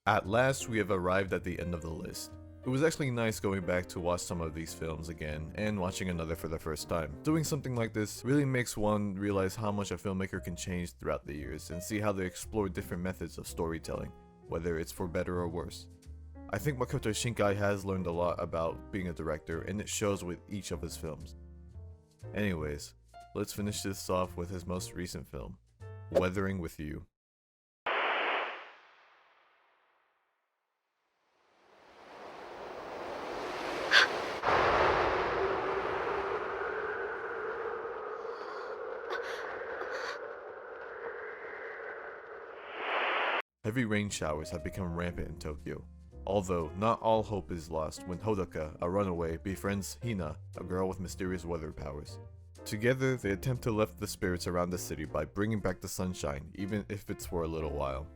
At last, we have arrived at the end of the list. It was actually nice going back to watch some of these films again and watching another for the first time. Doing something like this really makes one realize how much a filmmaker can change throughout the years and see how they explore different methods of storytelling, whether it's for better or worse. I think Makoto Shinkai has learned a lot about being a director, and it shows with each of his films. Anyways, let's finish this off with his most recent film, Weathering with You. Heavy rain showers have become rampant in Tokyo. Although, not all hope is lost when Hodoka, a runaway, befriends Hina, a girl with mysterious weather powers. Together, they attempt to lift the spirits around the city by bringing back the sunshine, even if it's for a little while.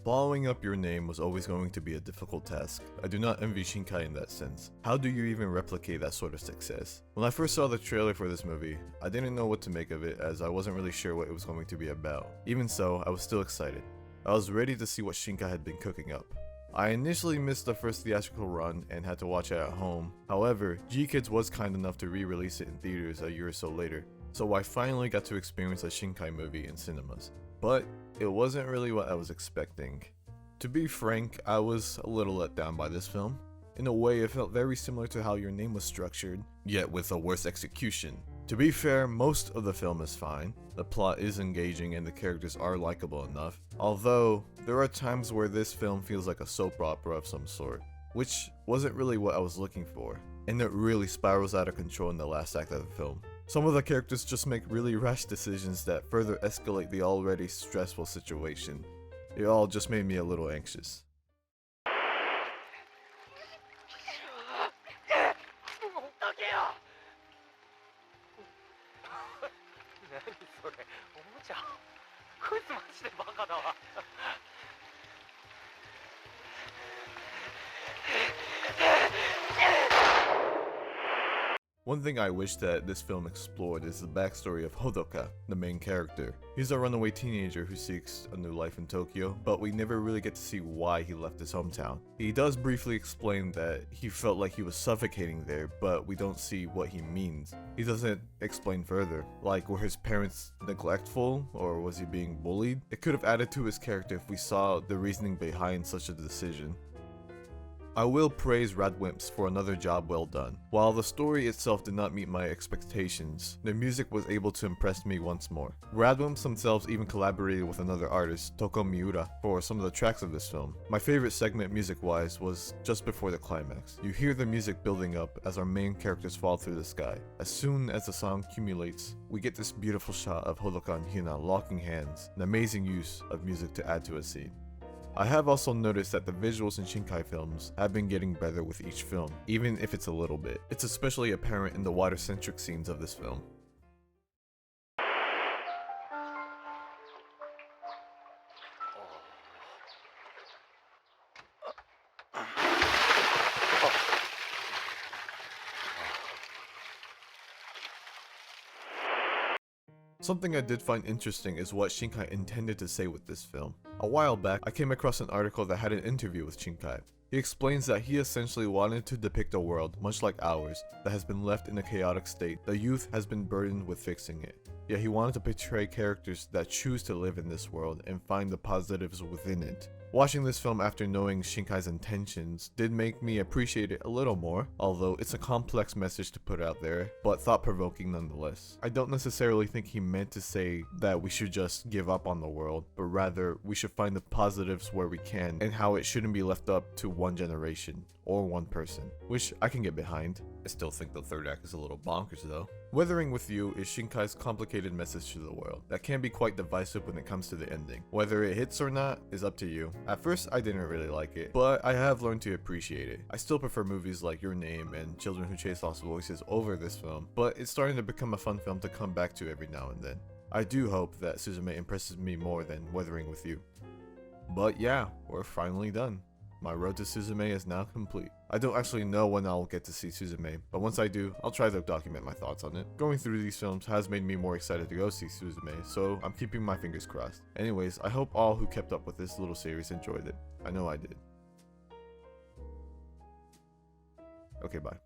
Following up your name was always going to be a difficult task. I do not envy Shinkai in that sense. How do you even replicate that sort of success? When I first saw the trailer for this movie, I didn't know what to make of it as I wasn't really sure what it was going to be about. Even so, I was still excited. I was ready to see what Shinkai had been cooking up. I initially missed the first theatrical run and had to watch it at home. However, G-Kids was kind enough to re-release it in theaters a year or so later, so I finally got to experience a Shinkai movie in cinemas. But it wasn't really what I was expecting. To be frank, I was a little let down by this film. In a way, it felt very similar to how Your Name was structured, yet with a worse execution. To be fair, most of the film is fine. The plot is engaging and the characters are likable enough, although there are times where this film feels like a soap opera of some sort, which wasn't really what I was looking for, and it really spirals out of control in the last act of the film. Some of the characters just make really rash decisions that further escalate the already stressful situation. It all just made me a little anxious. それおもちゃこいつマジでバカだわ One thing I wish that this film explored is the backstory of Hodoka, the main character. He's a runaway teenager who seeks a new life in Tokyo, but we never really get to see why he left his hometown. He does briefly explain that he felt like he was suffocating there, but we don't see what he means. He doesn't explain further, like were his parents neglectful, or was he being bullied? It could have added to his character if we saw the reasoning behind such a decision. I will praise Radwimps for another job well done. While the story itself did not meet my expectations, their music was able to impress me once more. Radwimps themselves even collaborated with another artist, Toko Miura, for some of the tracks of this film. My favorite segment music-wise was just before the climax. You hear the music building up as our main characters fall through the sky. As soon as the song accumulates, we get this beautiful shot of Hodoka and Hina locking hands, an amazing use of music to add to a scene. I have also noticed that the visuals in Shinkai films have been getting better with each film, even if it's a little bit. It's especially apparent in the water-centric scenes of this film. Something I did find interesting is what Shinkai intended to say with this film. A while back, I came across an article that had an interview with Shinkai. He explains that he essentially wanted to depict a world, much like ours, that has been left in a chaotic state. The youth has been burdened with fixing it. Yet he wanted to portray characters that choose to live in this world and find the positives within it. Watching this film after knowing Shinkai's intentions did make me appreciate it a little more, although it's a complex message to put out there, but thought-provoking nonetheless. I don't necessarily think he meant to say that we should just give up on the world, but rather we should find the positives where we can and how it shouldn't be left up to one generation or one person, which I can get behind. I still think the third act is a little bonkers though. Weathering with You is Shinkai's complicated message to the world that can be quite divisive when it comes to the ending. Whether it hits or not is up to you. At first I didn't really like it, but I have learned to appreciate it. I still prefer movies like Your Name and Children Who Chase Lost Voices over this film, but it's starting to become a fun film to come back to every now and then. I do hope that Suzume impresses me more than Weathering with You. But yeah, we're finally done. My road to Suzume is now complete. I don't actually know when I'll get to see Suzume, but once I do, I'll try to document my thoughts on it. Going through these films has made me more excited to go see Suzume, so I'm keeping my fingers crossed. Anyways, I hope all who kept up with this little series enjoyed it. I know I did. Okay, bye.